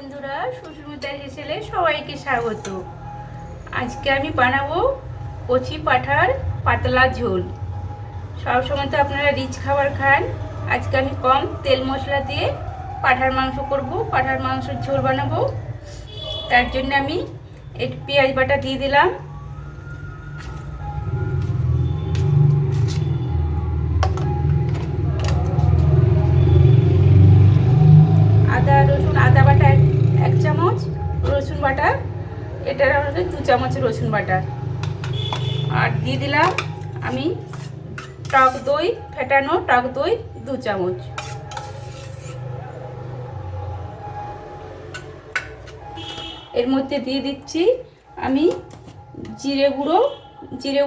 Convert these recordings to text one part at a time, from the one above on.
বন্ধুরা, সুস্মিতার হেসেলে সবাইকে স্বাগত। আজকে আমি বানাবো কচি পাঁঠার পাতলা ঝোল। সবসময় তো আপনারা রিচ খাবার খান, আজকে আমি কম তেল মশলা দিয়ে পাঁঠার মাংস করব, পাঁঠার মাংসের ঝোল বানাবো। তার জন্য আমি একটু পেঁয়াজ বাটা দিয়ে দিলাম, আদা বাটা এক চামচ, রসুন বাটা এটার মধ্যে 2 চামচ রসুন বাটা, আর দিয়ে দিলাম আমি টক দই, ফেটানো টক দই 2 চামচ। এর মধ্যে দিয়ে দিচ্ছি আমি জিরে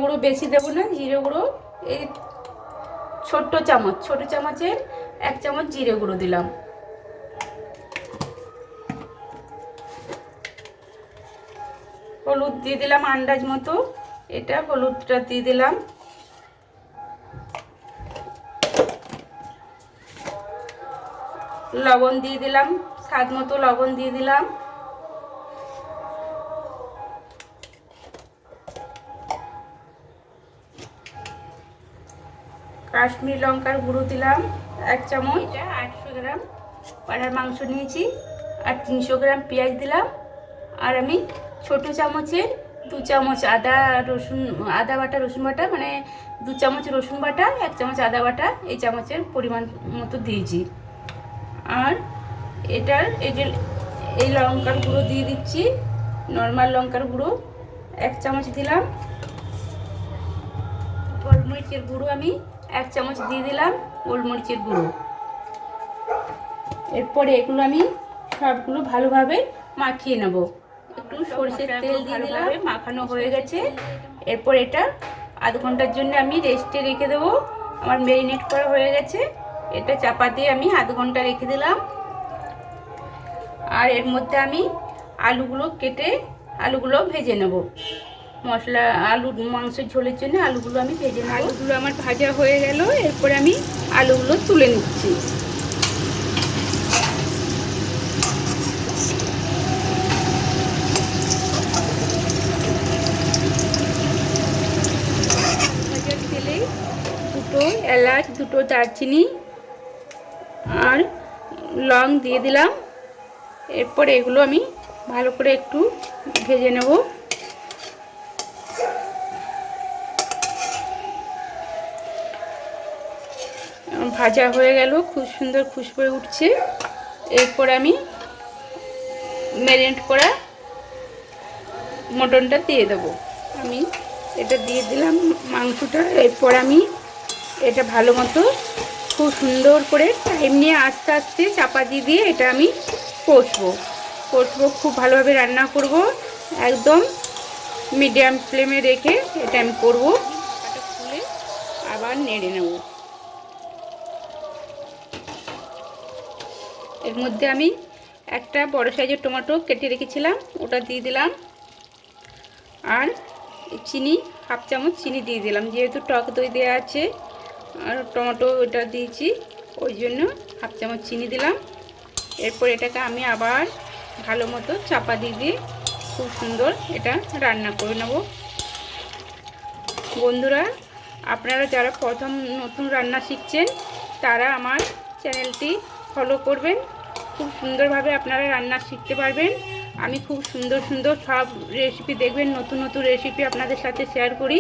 গুঁড়ো বেশি দেবো না, জিরে গুঁড়ো এই ছোট চামচের 1 চামচ জিরে গুঁড়ো দিলাম। হলুদ দিয়ে দিলাম আন্দাজ মতো, এটা হলুদটা দিয়ে দিলাম। লবণ দিয়ে দিলাম, স্বাদ মতো লবণ দিয়ে দিলাম। কাশ্মীরি লঙ্কার গুঁড়ো দিলাম 1 চামচ। এটা 800 গ্রাম পাঁঠার মাংস নিয়েছি, আর 300 গ্রাম পেঁয়াজ দিলাম। আর আমি ছোট চামচের 2 চামচ আদা বাটা রসুন বাটা, মানে 2 চামচ রসুন বাটা 1 চামচ আদা বাটা এই চামচের পরিমাণ মতো দিয়েছি। আর এই লঙ্কার গুঁড়ো দিয়ে দিচ্ছি, নর্মাল লঙ্কার গুঁড়ো 1 চামচ দিলাম। গোলমরিচের গুঁড়ো আমি 1 চামচ দিয়ে দিলাম, গোলমরিচের গুঁড়ো। এরপরে এগুলো আমি সবগুলো ভালোভাবে মাখিয়ে নেব। একটু সরষের তেল দিয়ে দিলাম, মাখানো হয়ে গেছে। এরপর এটা আধ ঘন্টার জন্য আমি রেস্টে রেখে দেবো। আমার ম্যারিনেট করা হয়ে গেছে, এটা চাপা দিয়ে আমি আধ ঘন্টা রেখে দিলাম। আর এর মধ্যে আমি আলুগুলো ভেজে নেব। মাংসের ঝোলের জন্য আলুগুলো আমি ভেজে নেব। আলুগুলো আমার ভাজা হয়ে গেল, এরপরে আমি আলুগুলো তুলে নিচ্ছি। ভাজার তেলে 2 এলাচ, 2 দারচিনি আর লং দিয়ে দিলাম। এরপরে এগুলো আমি ভালো করে একটু ভেজে নেব। ভাজা হয়ে গেল, খুব সুন্দর খুশবু উঠছে। এরপর আমি ম্যারিনেট করা মটনটা দিয়ে দেবো। আমি এটা দিয়ে দিলাম মাংসটা। এরপর আমি এটা ভালো মতো খুব সুন্দর করে টাইম নিয়ে আস্তে আস্তে চাপা দিয়ে এটা আমি কষবো। খুব ভালোভাবে রান্না করব, একদম মিডিয়াম ফ্লেমে রেখে এটা আমি করবো। এটা খুলে আবার নেড়ে নেব। এর মধ্যে আমি একটা বড় সাইজের টমেটো কেটে রেখেছিলাম, ওটা দিয়ে দিলাম। আর চিনি 1/2 চামচ চিনি দিয়ে দিলাম, যেহেতু টক দই দেওয়া আছে আর টমেটো ওটা দিয়েছি, ওই জন্য 1/2 চামচ চিনি দিলাম। এরপর এটাকে আমি আবার ভালো মতো চাপা দিয়ে খুব সুন্দর এটা রান্না করে নেব। বন্ধুরা, আপনারা যারা প্রথম নতুন রান্না শিখছেন তারা আমার চ্যানেলটি ফলো করবেন, খুব সুন্দরভাবে আপনারা রান্না শিখতে পারবেন। আমি খুব সুন্দর সব রেসিপি দেখবেন, নতুন রেসিপি আপনাদের সাথে শেয়ার করি।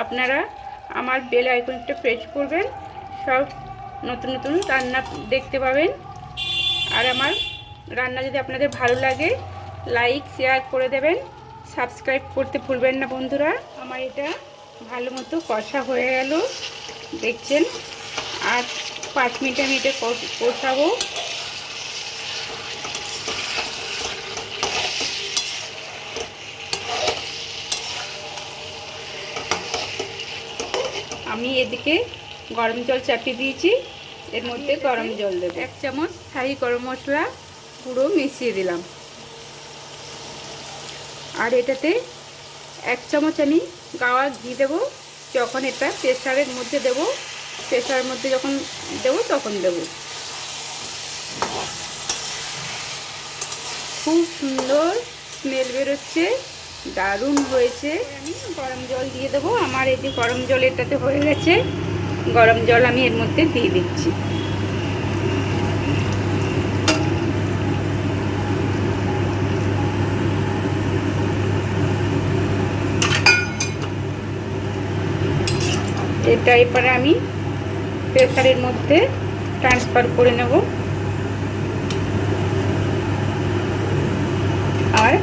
আপনারা আমার বেল আইকনটা প্রেস করবেন, সব নতুন রান্না দেখতে পাবেন। আর আমার রান্না যদি আপনাদের ভালো লাগে লাইক শেয়ার করে দেবেন, সাবস্ক্রাইব করতে ভুলবেন না বন্ধুরা। আমার এটা ভালো মতো কষা হয়ে গেল দেখছেন, আর 5 মিনিট আমি এটা কষাবো। আমি এদিকে গরম জল চাপিয়ে দিয়েছি, এর মধ্যে গরম জল দেব। 1 চামচ শাহি গরম মশলা গুঁড়ো মিশিয়ে দিলাম। আর এটাতে 1 চামচ আমি গাওয়া ঘি দেবো। যখন এটা প্রেসারের মধ্যে দেবো, প্রেসারের মধ্যে যখন দেবো তখন দেবো। খুব সুন্দর স্মেল বেরোচ্ছে, দারুণ হয়েছে। আমি গরম জল দিয়ে দেবো। আমার এই যে গরম জল এটাতে হয়ে গেছে, গরম জল আমি এর মধ্যে দিয়ে দিচ্ছি। এটা এবারে আমি প্রেসারের মধ্যে ট্রান্সফার করে নেব। আর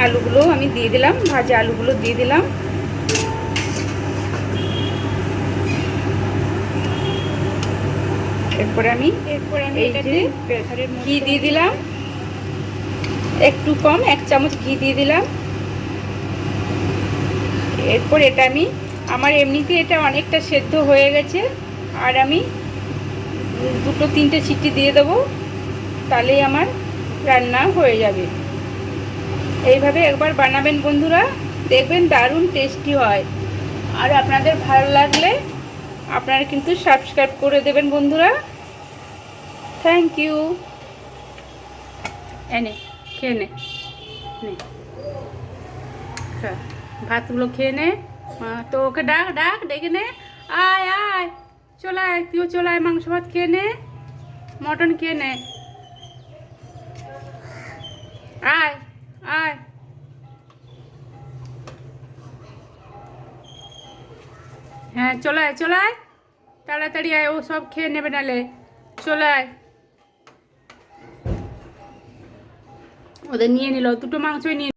আলুগুলো আমি দিয়ে দিলাম, ভাজা আলুগুলো দিয়ে দিলাম। এরপরে আমি এটাতে ঘি দিয়ে দিলাম, একটু কম 1 চামচ ঘি দিয়ে দিলাম। এরপর এটা আমি, আমার এমনিতে এটা অনেকটা সেদ্ধ হয়ে গেছে, আর আমি 2-3টে সিটি দিয়ে দেবো, তাহলেই আমার রান্না হয়ে যাবে। এইভাবে একবার বানাবেন বন্ধুরা, দেখবেন দারুণ টেস্টি হয়। আর আপনাদের ভালো লাগলে আপনারা কিন্তু সাবস্ক্রাইব করে দেবেন বন্ধুরা। Thank you. এনে খেয়ে নে, ভাতগুলো খেয়ে নে। তো ওকে ডাক ডাক, ডেকে নে, আয় আয়, চলে আয়, তুইও চলে আয়, মাংস ভাত খেয়ে নে, মটন খেয়ে নে, আয় আয়। হ্যাঁ চলে আয়, চলে আয়, তাড়াতাড়ি আয়, ও সব খেয়ে নেবে নালে, চলে আয়। ওদের নিয়ে নিল, 2টো মাংসই নিয়ে